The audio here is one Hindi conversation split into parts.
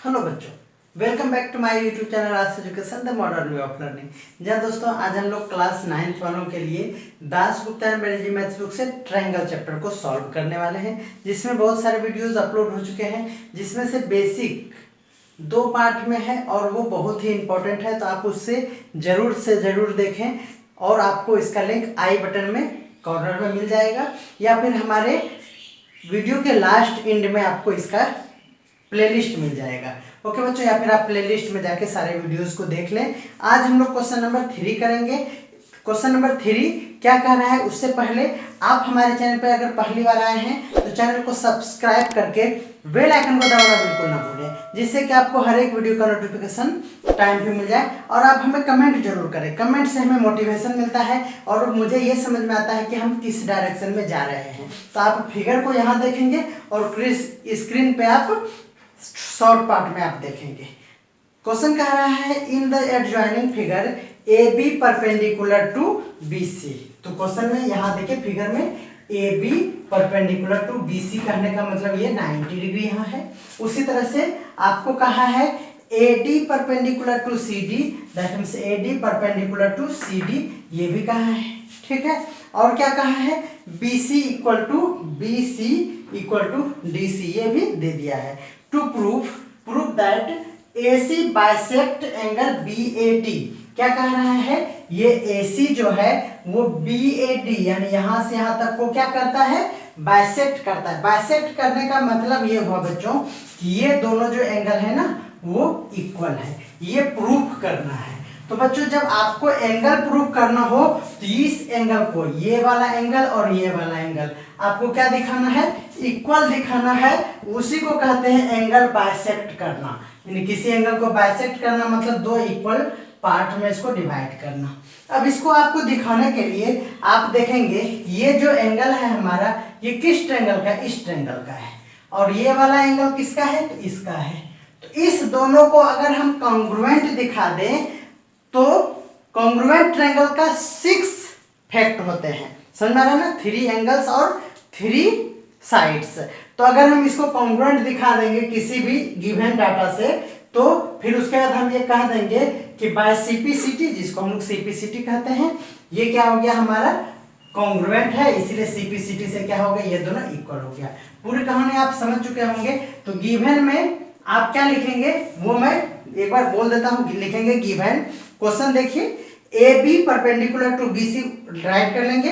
हेलो बच्चों, welcome back to my YouTube channel आज education the modern way of learning. जहाँ दोस्तों आज हम लोग क्लास 9th वालों के लिए Dasgupta and Banerjee maths book से ट्रायंगल चैप्टर को सॉल्व करने वाले हैं, जिसमें बहुत सारे वीडियोस अपलोड हो चुके हैं, जिसमें से बेसिक 2 पार्ट में है और वो बहुत ही इंपॉर्टेंट है, तो आप उससे ज़रूर देखें और आपको इसका लिंक आई बटन में कॉर्नर में मिल जाएगा या फिर हमारे वीडियो के लास्ट एंड में आपको इसका प्लेलिस्ट मिल जाएगा। ओके बच्चों, या फिर आप प्लेलिस्ट में जाके सारे वीडियोस को देख लें। आज हम लोग क्वेश्चन नंबर 3 करेंगे। क्वेश्चन नंबर 3 क्या कह रहा है, उससे पहले आप हमारे चैनल पर अगर पहली बार आए हैं तो चैनल को सब्सक्राइब करके बेल आइकन को दबाना बिल्कुल ना भूलें, जिससे कि आपको हर एक वीडियो का नोटिफिकेशन टाइम पे मिल जाए। और आप हमें कमेंट जरूर करें, कमेंट से हमें मोटिवेशन मिलता है और मुझे ये समझ में आता है कि हम किस डायरेक्शन में जा रहे हैं। तो आप फिगर को यहाँ देखेंगे और स्क्रीन पे आप शॉर्ट पार्ट में आप देखेंगे। क्वेश्चन कह रहा है in the adjoining figure A B perpendicular to B C. तो क्वेश्चन में यहाँ देखिए फिगर में A B perpendicular to B C कहने का मतलब ये 90 डिग्री यहाँ है। उसी तरह से आपको कहा है A D perpendicular to C D, that means A D perpendicular to C D, ये भी कहा है, ठीक है। और क्या कहा है B C equal to D C, ये भी दे दिया है। To prove that A C bisect angle B A D, क्या कह रहा है ये ए सी जो है वो बी ए डी यानी यहाँ से यहाँ तक को क्या करता है, बाइसेक्ट करता है। बाइसेक्ट करने का मतलब ये हुआ बच्चों कि ये दोनों जो एंगल है ना वो इक्वल है, ये प्रूफ करना है। तो बच्चों जब आपको एंगल प्रूफ करना हो तो इस एंगल को, ये वाला एंगल और ये वाला एंगल आपको क्या दिखाना है, इक्वल दिखाना है। उसी को कहते हैं एंगल बाइसेक्ट करना, यानी किसी एंगल को बाइसेक्ट करना मतलब 2 इक्वल पार्ट में इसको डिवाइड करना। अब इसको आपको दिखाने के लिए आप देखेंगे ये जो एंगल है हमारा ये किस ट्रायंगल का, इस ट्रायंगल का है, और ये वाला एंगल किसका है, तो इसका है। तो इस दोनों को अगर हम कॉन्ग्रुएंट दिखा दें तो कॉन्ग्रुएंट ट्रायंगल का 6 फैक्ट होते हैं, समझ में आ रहा है ना, 3 एंगल्स और 3 साइड्स। तो अगर हम इसको कॉन्ग्रुएंट दिखा देंगे किसी भी गिवन डाटा से तो फिर उसके बाद हम ये कह देंगे कि बाय सीपीसीटी, जिसको हम लोग सीपीसीटी कहते हैं, ये क्या हो गया हमारा कॉन्ग्रुएंट है, इसीलिए सीपीसीटी से क्या हो गया, ये दोनों इक्वल हो गया। पूरी कहानी आप समझ चुके होंगे। तो गिवन में आप क्या लिखेंगे वो मैं एक बार बोल देता हूँ। लिखेंगे गिवन क्वेश्चन, देखिए A B perpendicular to B C write कर लेंगे,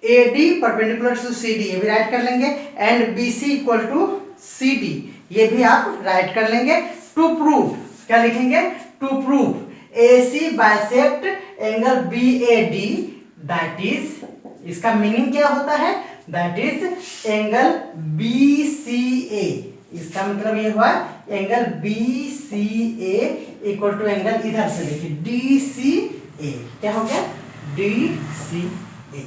A D perpendicular to C D ये भी राइट कर लेंगे, and B C equal to C D ये भी आप राइट कर लेंगे। टू प्रूव क्या लिखेंगे, to prove A C bisect angle B A D, that is, इसका मीनिंग क्या होता है, that is angle B C A. इसका मतलब ये हुआ angle B C A equal to angle इधर से देखिए डी सी ए, क्या हो गया डी सी ए।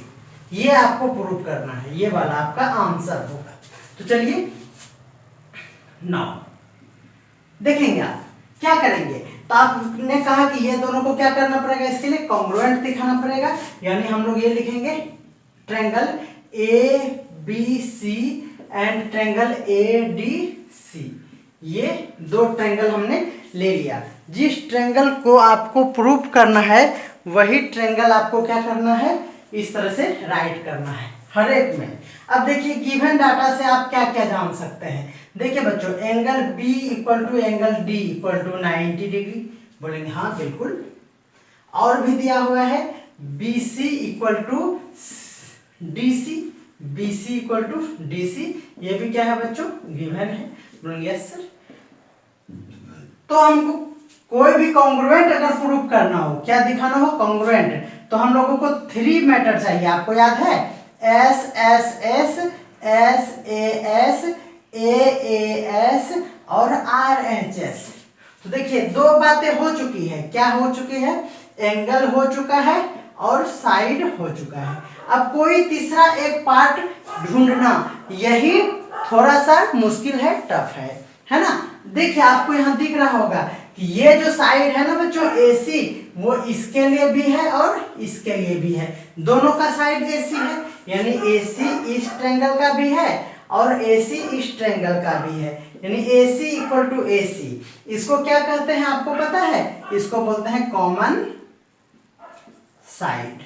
ये आपको प्रूव करना है, ये वाला आपका आंसर होगा। तो चलिए नाउ देखेंगे आप क्या करेंगे। तो आपने कहा कि ये दोनों को क्या करना पड़ेगा, इसके लिए कॉन्ग्रुएंट दिखाना पड़ेगा, यानी हम लोग ये लिखेंगे triangle A B C and triangle A D C. ये 2 ट्रायंगल हमने ले लिया। जिस ट्रायंगल को आपको प्रूव करना है वही ट्रायंगल आपको क्या करना है, इस तरह से राइट करना है हर एक में। अब देखिए गिवन डाटा से आप क्या क्या जान सकते हैं। देखिए बच्चों angle B equal to angle D equal to 90 degree, बोलेंगे हाँ बिल्कुल। और भी दिया हुआ है B C equal to D C, B C equal to D C, ये भी क्या है बच्चों गिवन है, बोलेंगे यस सर। तो हमको कोई भी कॉन्ग्रुएंट अगर प्रूव करना हो, क्या दिखाना हो कॉन्ग्रुएंट, तो हम लोगों को 3 मैटर चाहिए। आपको याद है S S S, S A S, A S और आर एच एस। तो देखिए 2 बातें हो चुकी है, क्या हो चुकी है, एंगल हो चुका है और साइड हो चुका है। अब कोई तीसरा एक पार्ट ढूंढना यही थोड़ा सा मुश्किल है, टफ है ना। देखिए आपको यहाँ दिख रहा होगा कि ये जो साइड है ना बच्चों AC, वो इसके लिए भी है और इसके लिए भी है, दोनों का साइड AC है, यानी AC इस ट्रायंगल का भी है और AC इस ट्रायंगल का भी है। यानी AC इक्वल टू AC। इसको क्या कहते हैं आपको पता है? इसको बोलते हैं कॉमन साइड।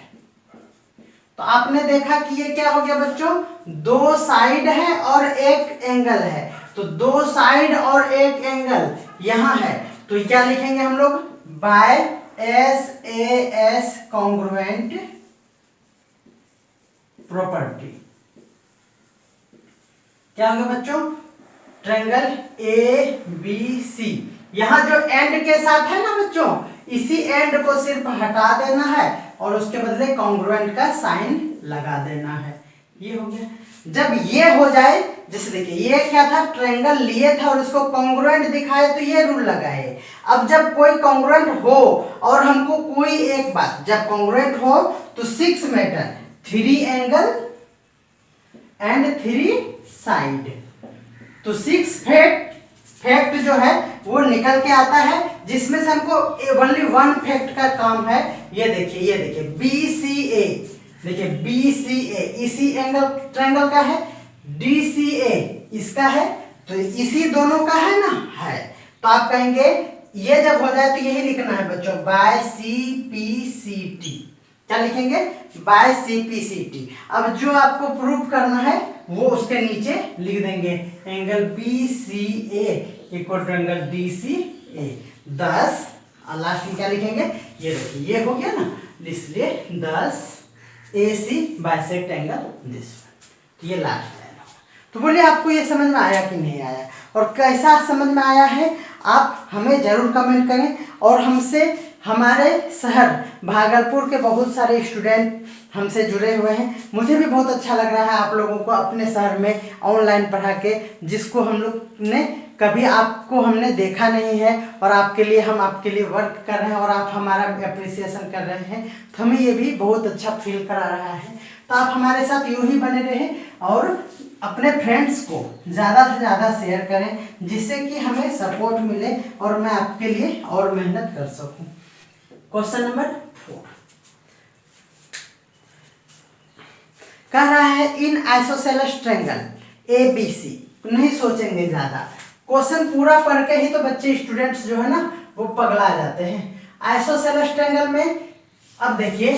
तो आपने देखा कि ये क्या हो गया बच्चों, दो साइड है और एक एंगल है। तो दो साइड और एक एंगल यहां है, तो क्या लिखेंगे हम लोग? By SAS congruent property. क्या होगा बच्चों? ट्रायंगल ABC, यहां जो एंड के साथ है ना बच्चों, इसी एंड को सिर्फ हटा देना है और उसके बदले कॉन्ग्रुएंट का साइन लगा देना है। ये हो गया। जब ये हो जाए, जैसे देखिए ये क्या था, ट्रायंगल लिए था और इसको कॉन्ग्रुएंट दिखाए तो ये रूल लगाए। अब जब कोई कॉन्ग्रुएंट हो और हमको कोई एक बात, जब कॉन्ग्रुएंट हो तो 6 मैटर, 3 एंगल एंड 3 साइड। तो 6 फैक्ट जो है वो निकल के आता है, जिसमें से हमको ओनली 1 फैक्ट का काम है। ये देखिए BCA, देखिए BCA इसी एंगल ट्रायंगल का है, DCA इसका है, तो इसी दोनों का है ना, है। तो आप कहेंगे ये जब हो जाए तो यही लिखना है बच्चों, बाय CPCT। क्या लिखेंगे? By CPCT। अब जो आपको प्रूफ करना है वो उसके नीचे लिख देंगे, angle BCA equal to angle DCA। 10 और लास्ट में क्या लिखेंगे? ये देखिए ये हो गया ना, इसलिए 10 AC बाइसेक्ट एंगल दिस। तो ये लास्ट लाइन होगा। तो बोलिए आपको ये समझ में आया कि नहीं आया, और कैसा समझ में आया है आप हमें जरूर कमेंट करें। और हमसे हमारे शहर भागलपुर के बहुत सारे स्टूडेंट हमसे जुड़े हुए हैं। मुझे भी बहुत अच्छा लग रहा है आप लोगों को अपने शहर में ऑनलाइन पढ़ा के, जिसको हम लोग ने कभी आपको हमने देखा नहीं है, और आपके लिए हम आपके लिए वर्क कर रहे हैं और आप हमारा अप्रिसिएशन कर रहे हैं, तो हमें ये भी बहुत अच्छा फील करा रहा है। तो आप हमारे साथ यूं ही बने रहें और अपने फ्रेंड्स को ज़्यादा से ज़्यादा शेयर करें, जिससे कि हमें सपोर्ट मिले और मैं आपके लिए और मेहनत कर सकूं। क्वेश्चन नंबर 4 कह रहा है, इन आइसोसेलेस ट्रायंगल ABC। नहीं सोचेंगे ज्यादा, क्वेश्चन पूरा पढ़ के ही तो बच्चे स्टूडेंट्स जो है ना वो पगला जाते हैं। आइसोसेलेस ट्रायंगल में अब देखिए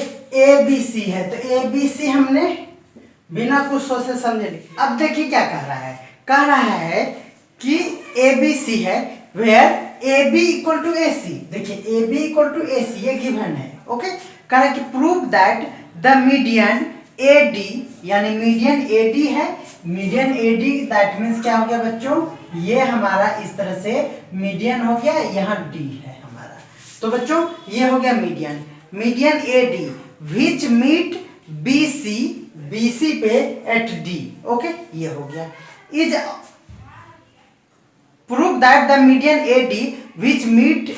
ABC है, तो ABC हमने बिना कुछ सोचे समझे लिखा। अब देखिए क्या कह रहा है कि ABC है where AB equal to AC। देखिए AB इक्वल टू AC ये गिवन है, ओके। कह रहा है कि prove that the median AD, यानी मीडियन AD है, मीडियन AD दैट मीन्स क्या हो गया बच्चों, ये हमारा इस तरह से मीडियन हो गया, यहाँ D है हमारा। तो बच्चों ये हो गया median AD which meet BC पे एट D, ओके। ये हो गया। Is prove that the median AD which meet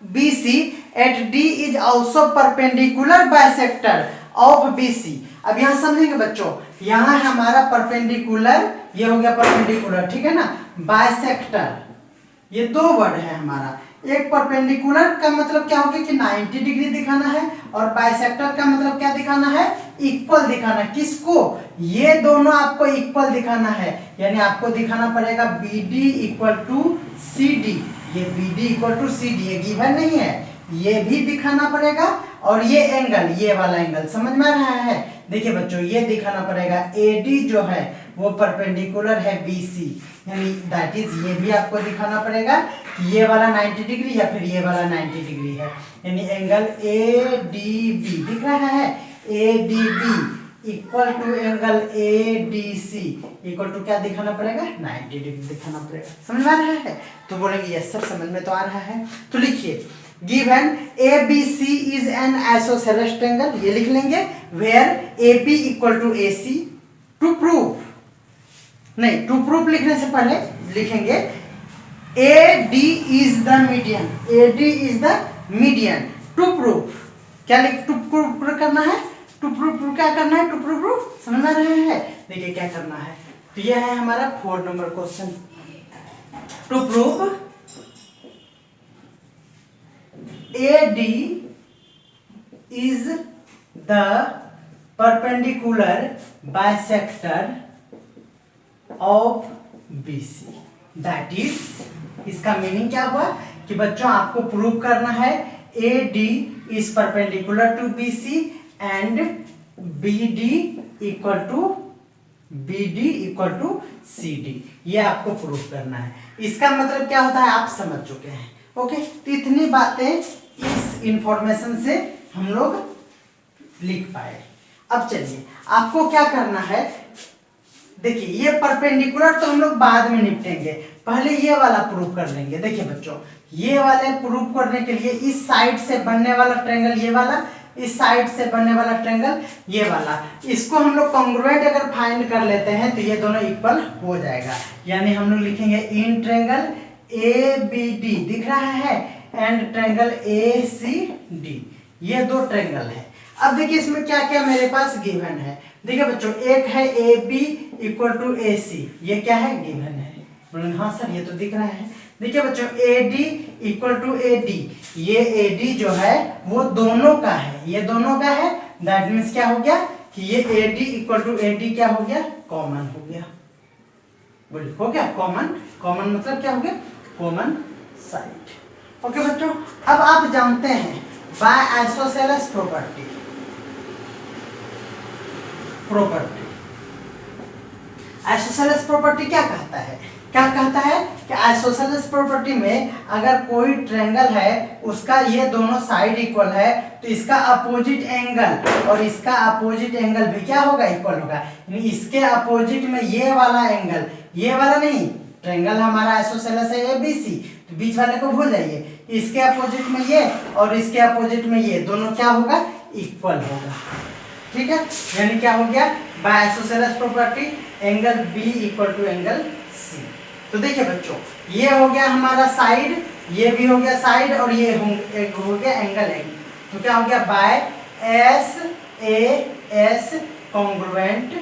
BC at D is also perpendicular bisector of BC। अब यहाँ समझेंगे बच्चों, यहाँ हमारा परपेंडिकुलर, ये हो गया परपेंडिकुलर, ठीक है ना। बाइसेक्टर, ये दो वर्ड है हमारा। एक परपेंडिकुलर का मतलब क्या हो गया कि 90 डिग्री दिखाना है, और बाइसेक्टर का मतलब क्या दिखाना है, इक्वल दिखाना है। किसको? ये दोनों आपको इक्वल दिखाना है, यानी आपको दिखाना पड़ेगा BD इक्वल टू CD। ये BD इक्वल टू CD ये गिवन नहीं है, ये भी दिखाना पड़ेगा। और ये एंगल, ये वाला एंगल समझ में आ रहा है? देखिए बच्चों ये दिखाना पड़ेगा AD जो है वो परपेंडिकुलर है BC, यानी दैट इज ये भी आपको दिखाना पड़ेगा कि ये वाला 90 डिग्री या फिर ये वाला 90 डिग्री है, यानी एंगल ADB दिख रहा है। ADB equal to angle ADC equal to क्या दिखाना पड़ेगा, 90 डिग्री दिखाना पड़ेगा। समझ में आ रहा है? तो बोलेंगे यस सर समझ में तो आ रहा है। तो लिखिए given ABC is an isosceles triangle, ये लिख लेंगे, where AB equal to AC। To prove नहीं, टू प्रूफ लिखने से पहले लिखेंगे AD is the median, AD is the median। To proof क्या लिख, टू प्रूफ करना है, टू प्रूफ क्या करना है, टू प्रूफ समझ में रहे हैं? देखिए क्या करना है, तो यह है हमारा 4 number question. To proof AD is the perpendicular bisector of BC। That is, इसका मीनिंग क्या हुआ कि बच्चों आपको प्रूव करना है AD is perpendicular to BC and BD equal to CD, ये आपको प्रूव करना है। इसका मतलब क्या होता है आप समझ चुके हैं। ओके, तो इतनी बातें इस इंफॉर्मेशन से हम लोग लिख पाए। अब चलिए आपको क्या करना है, देखिए ये परपेंडिकुलर तो हम लोग बाद में निपटेंगे, पहले ये वाला प्रूव कर लेंगे। देखिए बच्चों, ये वाले प्रूव करने के लिए इस साइड से बनने वाला ट्रायंगल ये वाला, इस साइड से बनने वाला ट्रायंगल ये वाला, इसको हम लोग कॉन्ग्रुएंट अगर फाइंड कर लेते हैं तो ये दोनों इक्वल हो जाएगा। यानी हम लोग लिखेंगे इन ट्रायंगल ABD दिख रहा है एंड ट्रायंगल ACD, ये दो ट्रायंगल है। अब देखिए इसमें क्या क्या मेरे पास गिवन है। देखिए बच्चों, एक है AB इक्वल टू AC, ये क्या है गिवन है। हाँ सर ये तो दिख रहा है। देखिए बच्चों AD इक्वल टू AD, ये AD जो है वो दोनों का है, ये दोनों का है। दैट मीन्स क्या हो गया कि ये AD इक्वल टू AD क्या हो गया, कॉमन हो गया। बोलिए हो गया कॉमन, कॉमन मतलब क्या हो गया, कॉमन साइड। ओके बच्चों, अब आप जानते हैं by isosceles property, isosceles property क्या कहता है, क्या कहता है कि आइसोसेलेस प्रॉपर्टी में अगर कोई ट्रायंगल है उसका ये दोनों साइड इक्वल है तो इसका अपोजिट एंगल और इसका अपोजिट एंगल भी क्या होगा, इक्वल होगा। यानी इसके अपोजिट में ये वाला एंगल, ये वाला नहीं, ट्रायंगल हमारा आइसोसेलेस है ABC, तो बीच वाले को भूल जाइए, इसके अपोजिट में ये और इसके अपोजिट में ये दोनों क्या होगा, इक्वल होगा। ठीक है, यानी क्या हो गया, by isosceles property angle B equal to angle C। तो देखिए बच्चों, ये हो गया हमारा साइड, ये भी हो गया साइड और ये हो गया एंगल एंगल। तो क्या हो गया, by SAS congruent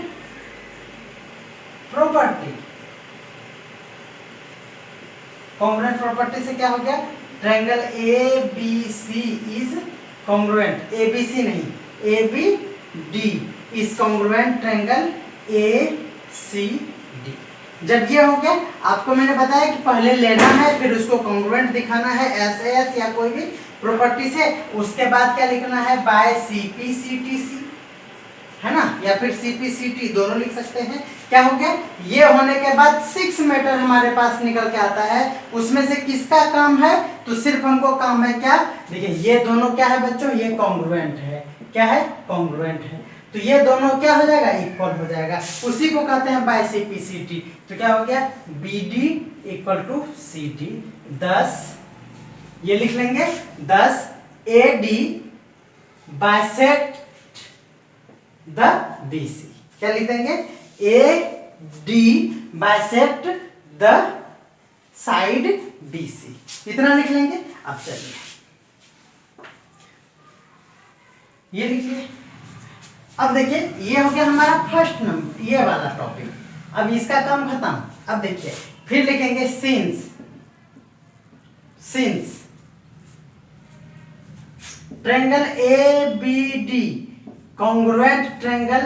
property, congruent property से क्या हो गया, triangle ABC is congruent, ABC नहीं ABD is congruent triangle ACD। जब ये हो गया, आपको मैंने बताया कि पहले लेना है फिर उसको कॉन्ग्रुएंट दिखाना है SAS या कोई भी प्रॉपर्टी से, उसके बाद क्या लिखना है, बाय CPCTC, है ना, या फिर CPCT दोनों लिख सकते हैं। क्या हो गया, ये होने के बाद 6 मीटर हमारे पास निकल के आता है, उसमें से किसका काम है, तो सिर्फ हमको काम है क्या, देखिए ये दोनों क्या है बच्चों, ये कॉन्ग्रुएंट है, क्या है, कॉन्ग्रुएंट है, तो ये दोनों क्या हो जाएगा, इक्वल हो जाएगा, उसी को कहते हैं बाय CPCT। तो क्या हो गया, BD इक्वल टू CD, 10 ये लिख लेंगे, 10 AD बाइसेक्ट द BC, क्या लिख देंगे, AD bisect the side BC, इतना लिख लेंगे। अब चलिए ये लिखिए। अब देखिए ये हो गया हमारा फर्स्ट नंबर, ये वाला टॉपिक, अब इसका काम खत्म। अब देखिए फिर लिखेंगे since triangle ABD congruent triangle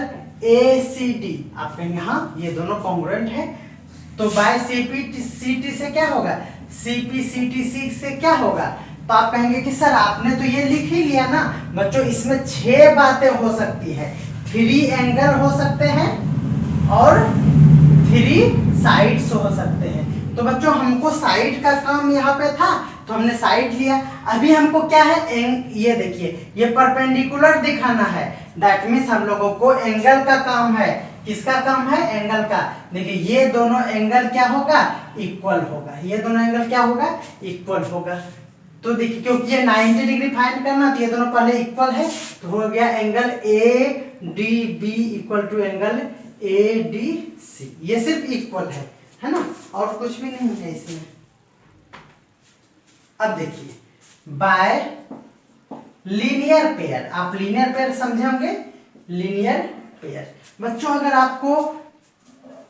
ACD, आप कहेंगे हाँ ये दोनों कॉन्ग्रुएंट है, तो बाय CPCT से क्या होगा, CPCTC से क्या होगा, तो आप कहेंगे कि सर आपने तो ये लिख ही लिया ना। बच्चों इसमें 6 बातें हो सकती है, 3 एंगल हो सकते हैं और 3 साइड्स हो सकते हैं। तो बच्चों हमको साइड का काम यहाँ पे था तो हमने साइड लिया। अभी हमको क्या है, ये देखिए ये परपेंडिकुलर दिखाना है, दैट मीन्स हम लोगों को एंगल का काम है। किसका काम है, एंगल का। देखिए ये दोनों एंगल क्या होगा, इक्वल होगा, ये दोनों एंगल क्या होगा, इक्वल होगा। तो देखिए क्योंकि ये 90 डिग्री फाइंड करना तो ये दोनों पहले इक्वल है, तो हो गया angle ADB equal to angle ADC, ये सिर्फ इक्वल है ना, और कुछ भी नहीं है इसमें। अब देखिए बाय लीनियर पेयर, आप लीनियर पेयर समझे होंगे, लीनियर पेयर। बच्चों अगर आपको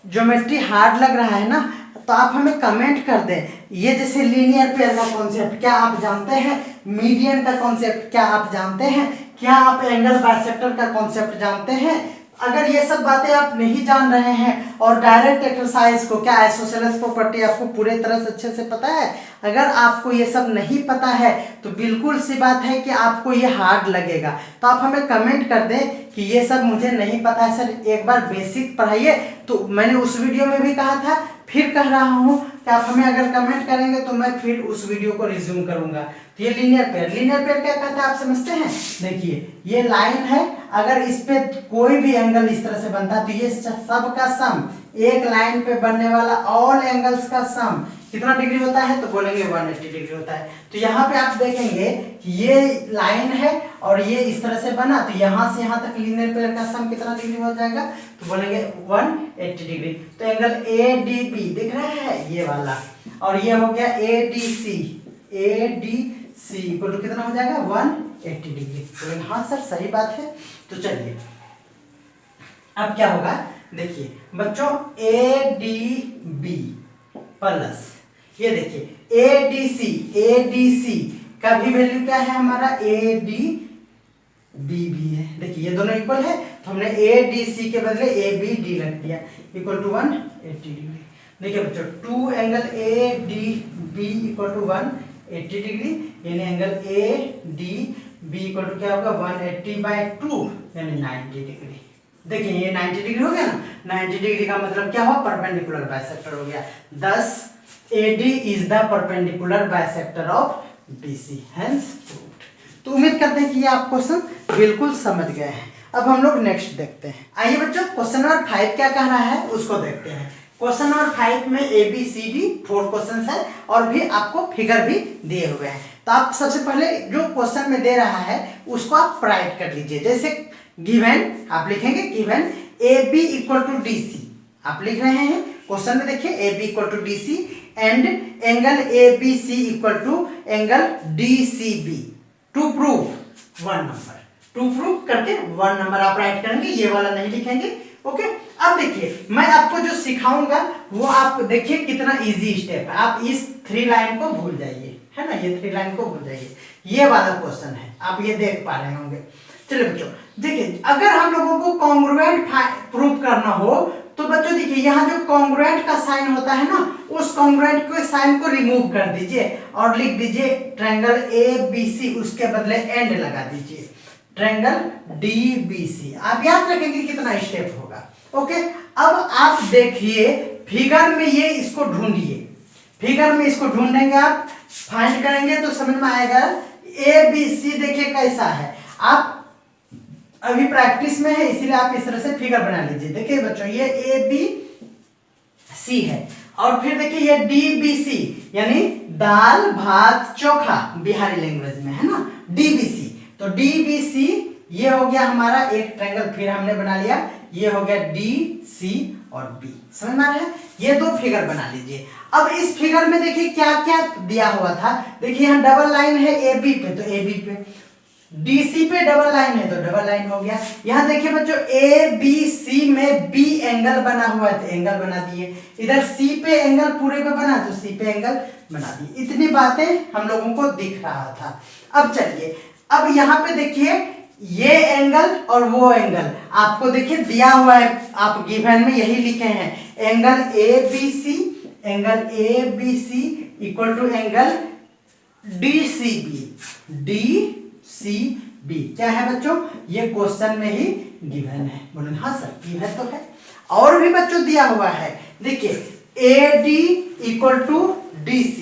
ज्योमेट्री हार्ड लग रहा है ना तो आप हमें कमेंट कर दें, ये जैसे लीनियर पेयर का कॉन्सेप्ट क्या आप जानते हैं, मीडियन का कॉन्सेप्ट क्या आप जानते हैं, क्या आप एंगल बाइसेक्टर का कॉन्सेप्ट जानते हैं, अगर ये सब बातें आप नहीं जान रहे हैं और डायरेक्ट एक्सरसाइज को, क्या आइसोसेलेस प्रॉपर्टी आपको पूरे तरह से अच्छे से पता है, अगर आपको ये सब नहीं पता है तो बिल्कुल सी बात है कि आपको ये हार्ड लगेगा। तो आप हमें कमेंट कर दें कि ये सब मुझे नहीं पता है सर, एक बार बेसिक पढ़ाइए। तो मैंने उस वीडियो में भी कहा था, फिर कह रहा हूँ कि आप हमें अगर कमेंट करेंगे तो मैं फिर उस वीडियो को रिज्यूम करूंगा। तो ये लीनियर पेयर क्या कहता है आप समझते हैं? देखिए ये लाइन है, अगर इस पे कोई भी एंगल इस तरह से बनता है तो ये सब का सम, एक लाइन पे बनने वाला ऑल एंगल्स का सम कितना डिग्री होता है? तो बोलेंगे 180 डिग्री होता है। तो यहाँ पे आप देखेंगे कि ये लाइन है और ये इस तरह से बना, तो यहाँ से यहाँ तक लीनियर पेयर का सम कितना डिग्री हो जाएगा? तो बोलेंगे 180 डिग्री। तो एंगल ADB दिख रहा है ये वाला, और ये हो गया ADC इक्वल टू कितना हो जाएगा? 180 डिग्री। तो हाँ सर सही बात है। तो चलिए अब क्या होगा, देखिए बच्चों ADB प्लस ये देखिए ADC का भी वैल्यू क्या है हमारा? ADB भी है। देखिए ये दोनों इक्वल है तो हमने ADC के बदले ABD रख दिया इक्वल टू 180 डिग्री। देखिए बच्चों 2 angle ADB equal to 180 degree, यानी एंगल ADB इक्वल टू क्या होगा? 180/2 यानी 90 डिग्री। देखिए ये 90 डिग्री हो गया ना, 90 डिग्री का मतलब क्या हुआ? परपेंडिकुलर बाइसेक्टर हो गया। thus AD is the perpendicular bisector of BC, hence proved। तो उम्मीद करते हैं कि ये आप क्वेश्चन बिल्कुल समझ गए हैं। अब हम लोग नेक्स्ट देखते हैं। आइए बच्चों क्वेश्चन नंबर 5 क्या कह रहा है उसको देखते हैं। क्वेश्चन नंबर 5 में ABCD 4 क्वेश्चन है और भी आपको फिगर भी दिए हुए हैं। तो आप सबसे पहले जो क्वेश्चन में दे रहा है उसको आप राइट कर लीजिए। जैसे गिवन आप लिखेंगे given AB equal to DC, आप लिख रहे हैं क्वेश्चन में, देखिए AB equal to DC and angle ABC equal to angle DCB to prove 1 number, to prove करके 1 नंबर आप राइट करेंगे, ये वाला नहीं लिखेंगे। ओके अब देखिए मैं आपको जो सिखाऊंगा वो आप देखिए कितना इजी स्टेप है। आप इस 3 लाइन को भूल जाइए, है ना, ये 3 लाइन को भूल जाइए। ये वाला क्वेश्चन है, आप ये देख पा रहे होंगे। चलिए बच्चों देखिए, अगर हम लोगों को कॉन्ग्रुएंट प्रूव करना हो तो बच्चों देखिए यहाँ जो कॉन्ग्रुएंट का साइन होता है ना, उस कॉन्ग्रुएंट के साइन को रिमूव कर दीजिए और लिख दीजिए ट्रायंगल ABC, उसके बदले एंड लगा दीजिए ट्रायंगल DBC। आप याद रखेंगे कितना स्टेप होगा। ओके अब आप देखिए फिगर में ये इसको ढूंढिए, फिगर में इसको ढूंढेंगे, आप फाइंड करेंगे तो समझ में आएगा। ABC देखिए कैसा है, आप अभी प्रैक्टिस में है इसीलिए आप इस तरह से फिगर बना लीजिए। देखिए बच्चों ये ABC है और फिर देखिए ये DBC यानी दाल भात चोखा बिहारी लैंग्वेज में, है ना, DBC। तो DBC ये हो गया हमारा एक ट्रायंगल, फिर हमने बना लिया, ये हो गया DC और B। समझ में आ रहा है? ये 2 फिगर बना लीजिए। अब इस फिगर में देखिए क्या क्या दिया हुआ था। देखिए यहाँ डबल लाइन है AB पे तो AB पे, DC पे डबल लाइन है तो डबल लाइन हो गया। यहाँ देखिए बच्चों ABC में B एंगल बना हुआ है तो एंगल बना दिए, इधर C पे एंगल पूरे पे बना तो C पे एंगल बना दिए। इतनी बातें हम लोगों को दिख रहा था। अब चलिए अब यहाँ पे देखिए ये एंगल और वो एंगल आपको देखिए दिया हुआ है, आप गिवन में यही लिखे हैं angle ABC equal to angle DCB क्या है बच्चों? ये क्वेश्चन में ही गिवन है। बोलो हाँ सर गिवन तो है। और भी बच्चों दिया हुआ है, देखिए AD इक्वल टू DC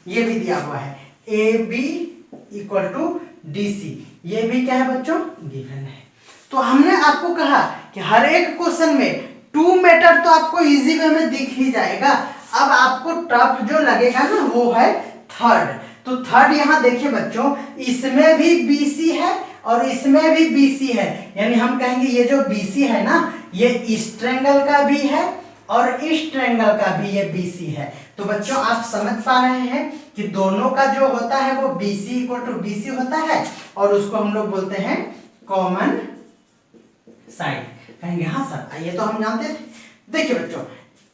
ये भी दिया हुआ है, AB इक्वल टू DC ये भी क्या है बच्चों? गिवन है। तो हमने आपको कहा कि हर एक क्वेश्चन में 2 मेथड तो आपको इजी वे में दिख ही जाएगा। अब आपको टफ जो लगेगा ना वो है थर्ड। तो थर्ड यहाँ देखिए बच्चों, इसमें भी BC है और इसमें भी BC है, यानी हम कहेंगे ये जो BC है ना ये इस ट्रायंगल का भी है और इस ट्रायंगल का भी ये BC है। तो बच्चों आप समझ पा रहे हैं कि दोनों का जो होता है वो BC इक्वल टू BC होता है और उसको हम लोग बोलते हैं कॉमन साइड। कहेंगे हाँ सर ये तो हम जानते थे। देखिए बच्चों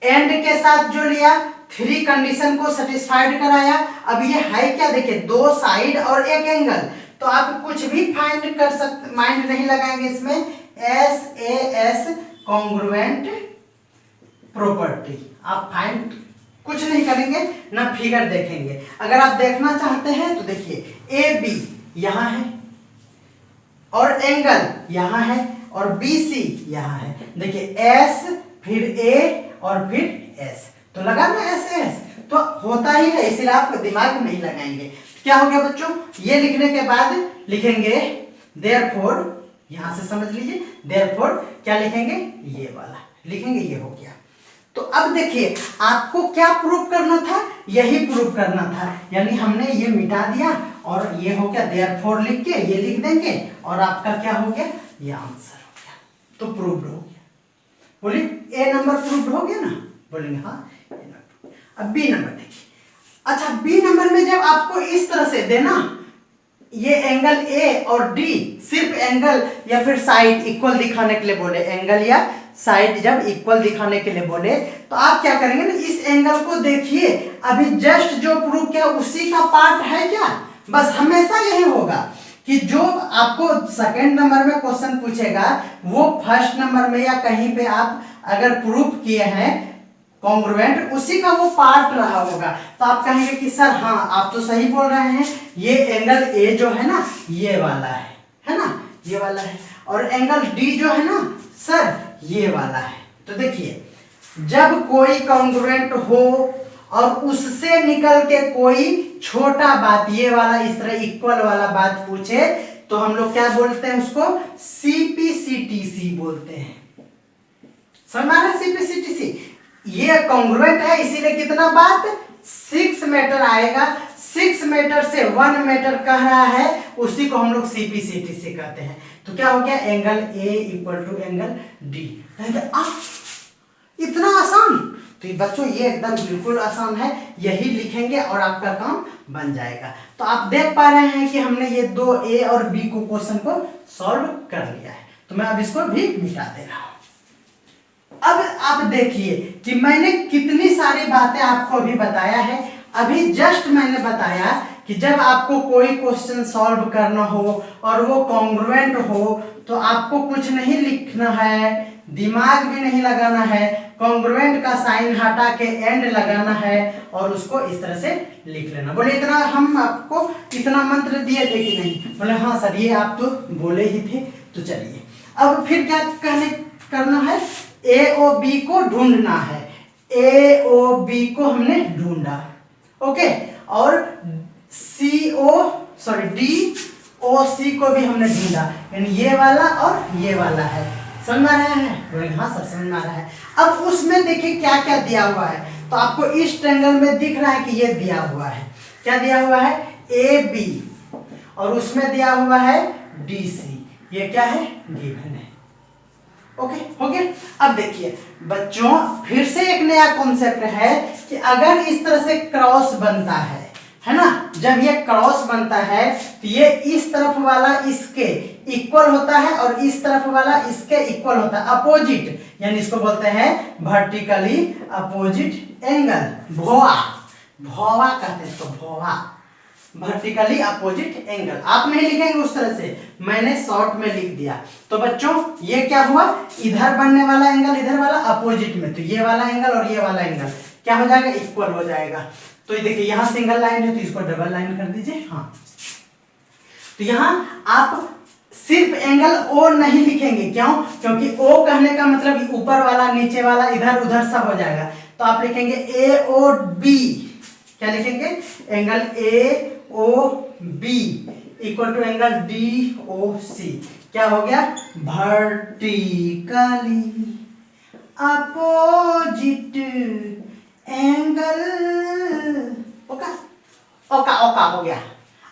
एंड के साथ जो लिया 3 कंडीशन को सेटिस्फाइड कराया। अब ये है क्या, देखिए 2 साइड और एक एंगल, तो तो आप कुछ भी फाइंड कर सकते, माइंड नहीं लगाएंगे इसमें, SAS कॉन्ग्रुएंट प्रॉपर्टी आप फाइंड कुछ नहीं करेंगे, ना फिगर देखेंगे। अगर आप देखना चाहते हैं तो देखिए AB यहाँ है और एंगल यहाँ है और BC यहाँ है। देखिए S फिर A और फिर S, तो लगा ना SS, तो होता ही है, इसलिए आप दिमाग में नहीं लगाएंगे। क्या हो गया बच्चों, ये लिखने के बाद लिखेंगे देयरफॉर, यहां से समझ लीजिए देयरफॉर क्या लिखेंगे, ये वाला लिखेंगे, ये हो गया। तो अब देखिए आपको क्या प्रूफ करना था, यही प्रूफ करना था, यानी हमने ये मिटा दिया और ये हो गया देयरफॉर लिख के ये लिख देंगे और आपका क्या हो गया, ये आंसर हो गया, तो प्रूव्ड हो गया। बोलिए A नंबर प्रूव्ड हो गया ना, बोलेंगे हाँ। अब B नंबर देखिए, अच्छा B नंबर में जब आपको इस तरह से देना, ये एंगल A और D सिर्फ एंगल या फिर साइड इक्वल दिखाने के लिए बोले, एंगल या साइड जब इक्वल दिखाने के लिए बोले, तो आप क्या करेंगे ना, इस एंगल को देखिए, अभी जस्ट जो प्रूव किया उसी का पार्ट है क्या, बस हमेशा यही होगा कि जो आपको सेकंड नंबर में क्वेश्चन पूछेगा वो फर्स्ट नंबर में या कहीं पे आप अगर प्रूफ किए हैं कॉन्ग्रुएंट, उसी का वो पार्ट रहा होगा, तो आप कहेंगे कि सर हाँ आप तो सही बोल रहे हैं, ये एंगल A जो है ना ये वाला है ना, ये वाला है, और एंगल D जो है ना सर ये वाला है। तो देखिए जब कोई कॉन्ग्रुएंट हो और उससे निकल के कोई छोटा बात, ये वाला इस तरह इक्वल वाला बात पूछे, तो हम लोग क्या बोलते हैं उसको, CPCTC बोलते हैं। समझ में आ रहा है, CPCTC, ये कॉन्ग्रुएंट है इसीलिए कितना बात 6 मीटर आएगा, 6 मीटर से 1 मीटर कह रहा है, उसी को हम लोग CPCTC कहते हैं। तो क्या हो गया, angle A equal to angle D। इतना आसान, तो बच्चों ये एकदम बिल्कुल आसान है, यही लिखेंगे और आपका काम बन जाएगा। तो आप देख पा रहे हैं कि हमने ये दो A और B को क्वेश्चन को सॉल्व कर लिया है, तो मैं अब इसको भी मिटा दे रहा हूं। अब आप देखिए कि मैंने कितनी सारी बातें आपको अभी बताया है। अभी जस्ट मैंने बताया कि जब आपको कोई क्वेश्चन सॉल्व करना हो और वो कॉन्ग्रुएंट हो, तो आपको कुछ नहीं लिखना है, दिमाग भी नहीं लगाना है, कॉन्ग्रुएंट का साइन हटा के एंड लगाना है और उसको इस तरह से लिख लेना। बोले इतना हम आपको इतना मंत्र दिए थे कि नहीं, बोले हाँ सर ये आप तो बोले ही थे। तो चलिए अब फिर क्या करना है, AOB को ढूंढना है, AOB को हमने ढूंढा, ओके, और DOC को भी हमने ढूंढा, यानी ये वाला और ये वाला है। समझ में आ रहा है, बोले हाँ सर समझ में आ रहा है। अब उसमें देखिए क्या क्या दिया हुआ है, तो आपको इस ट्रायंगल में दिख रहा है कि ये दिया हुआ है, क्या दिया हुआ है, AB, और उसमें दिया हुआ है DC, ये क्या है, गिवन है, ओके हो गया। अब देखिए बच्चों फिर से एक नया कॉन्सेप्ट है कि अगर इस तरह से क्रॉस बनता है ना, जब ये क्रॉस बनता है तो ये इस तरफ वाला इसके इक्वल होता है और इस तरफ वाला इसके इक्वल होता है, अपोजिट, यानी इसको बोलते हैं वर्टिकली अपोजिट एंगल, भोआ, भोवा कहते हैं इसको, भोवा, वर्टिकली अपोजिट एंगल। आप नहीं लिखेंगे उस तरह से, मैंने शॉर्ट में लिख दिया। तो बच्चों ये क्या हुआ, इधर बनने वाला एंगल इधर वाला अपोजिट में, तो ये वाला एंगल और ये वाला एंगल क्या हो जाएगा, इक्वल हो जाएगा। तो ये देखिए यहाँ सिंगल लाइन है तो इसको डबल लाइन कर दीजिए, हाँ। तो यहाँ आप सिर्फ एंगल O नहीं लिखेंगे, क्यों, क्योंकि O कहने का मतलब ऊपर वाला नीचे वाला इधर उधर सब हो जाएगा, तो आप लिखेंगे AOB, क्या लिखेंगे, angle AOB equal to angle DOC, क्या हो गया, वर्टिकली अपोजिट एंगल, ओका ओका ओका हो गया।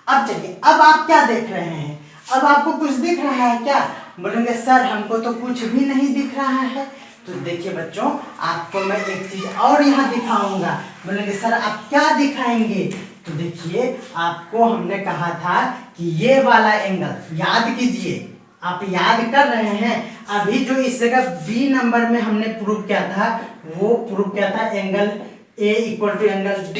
अब चलिए अब आप क्या देख रहे हैं, अब आपको कुछ दिख रहा है क्या, बोलेंगे सर हमको तो कुछ भी नहीं दिख रहा है। तो देखिए बच्चों आपको मैं एक चीज और यहाँ दिखाऊंगा, बोलेंगे सर आप क्या दिखाएंगे, तो देखिए आपको हमने कहा था कि ये वाला एंगल, याद कीजिए, आप याद कर रहे हैं, अभी जो इस जगह B नंबर में हमने प्रूव किया था, वो प्रूव किया था angle A equal to angle D,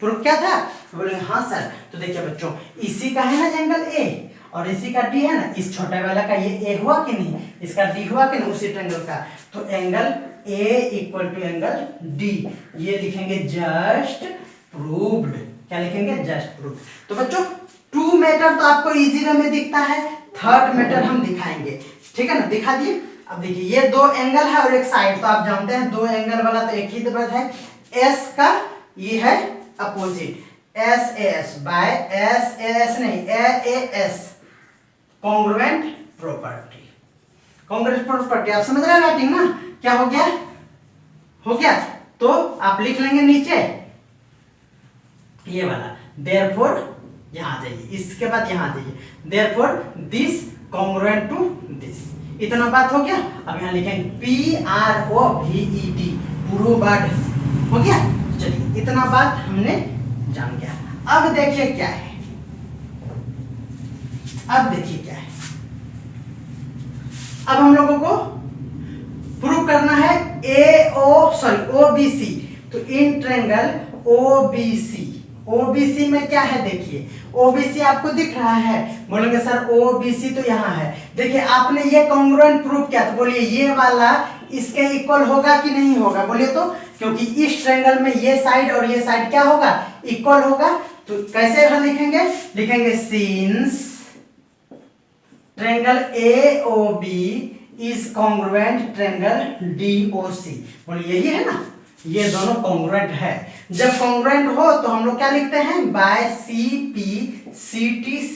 prove क्या था, तो बोलेंगे हाँ सर। तो देखिए बच्चों, इसी का है ना एंगल ए और इसी का डी है ना, इस छोटे वाला का ये ए हुआ कि नहीं, इसका डी हुआ कि नहीं, उसी ट्रायंगल का। तो angle A equal to angle D, ये लिखेंगे जस्ट प्रूव्ड। क्या लिखेंगे? Just proved. तो बच्चों 2 मीटर तो आपको इजी वे में दिखता है, 3rd मीटर हम दिखाएंगे, ठीक है ना, दिखा दिए। अब देखिए ये 2 एंगल है और एक साइड, तो आप जानते हैं 2 एंगल वाला तो एक ही तरफ है, एस का ये है opposite, S A S by S A S नहीं A S, congruent property. Congruent property आप समझ रहे हैं राइटिंग ना, क्या हो गया? हो गया। तो आप लिख लेंगे नीचे ये वाला, देयरफॉर यहां जाइए, इसके बाद यहां जाइए, therefore this congruent to this. इतना बात हो गया। अब यहां लिखेंगे PROVED, प्रूव्ड, हो गया। चलिए इतना बात हमने जान गया। अब देखिए क्या है, अब देखिए क्या है, अब हम लोगों को प्रूव करना है OBC। तो इन ट्रायंगल OBC, OBC में क्या है देखिए, OBC आपको दिख रहा है, बोलेंगे सर OBC तो यहाँ है। देखिए आपने ये कॉन्ग्रुएंट प्रूव किया, तो बोलिए ये वाला इसके इक्वल होगा कि नहीं होगा, बोलिए तो, क्योंकि इस ट्रायंगल में ये साइड और ये साइड क्या होगा? इक्वल होगा। तो कैसे हम लिखेंगे? लिखेंगे since triangle AOB is congruent triangle DOC। बोलिए यही है ना, ये दोनों कॉन्ग्रुएंट है। जब कॉन्ग्रुएंट हो तो हम लोग क्या लिखते हैं? बाय CPCTC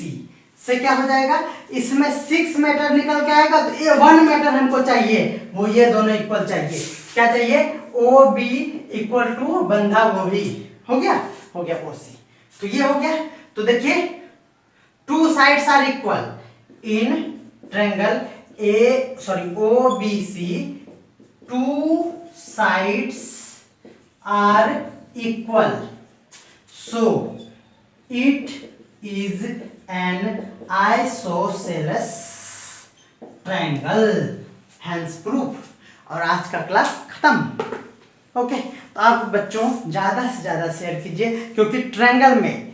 से क्या हो जाएगा? इसमें 6 मीटर निकल के आएगा, तो ये 1 मीटर हमको चाहिए, वो ये दोनों इक्वल चाहिए। क्या चाहिए? OB इक्वल टू बंधा वो भी, हो गया, हो गया OC। तो ये हो गया। तो देखिए 2 sides are equal in triangle OBC, 2 sides are equal, so it is an isosceles triangle, hence proof। और आज का क्लास खत्म। ओके, तो आप बच्चों ज़्यादा से ज़्यादा शेयर कीजिए, क्योंकि ट्रायंगल में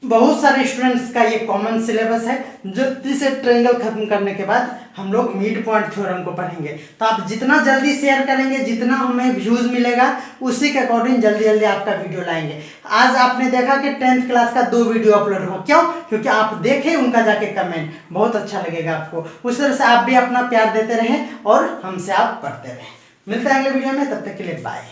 बहुत सारे स्टूडेंट्स का ये कॉमन सिलेबस है। जल्दी से ट्रायंगल खत्म करने के बाद हम लोग मिड पॉइंट थ्योरम को पढ़ेंगे। तो आप जितना जल्दी शेयर करेंगे, जितना हमें व्यूज मिलेगा, उसी के अकॉर्डिंग जल्दी जल्दी आपका वीडियो लाएंगे। आज आपने देखा कि 10th क्लास का 2 वीडियो अपलोड हुआ, क्यों? क्योंकि आप देखें उनका जाके कमेंट, बहुत अच्छा लगेगा आपको। उस तरह से आप भी अपना प्यार देते रहें और हमसे आप पढ़ते रहें। मिलते हैं अगले वीडियो में, तब तक के लिए बाय।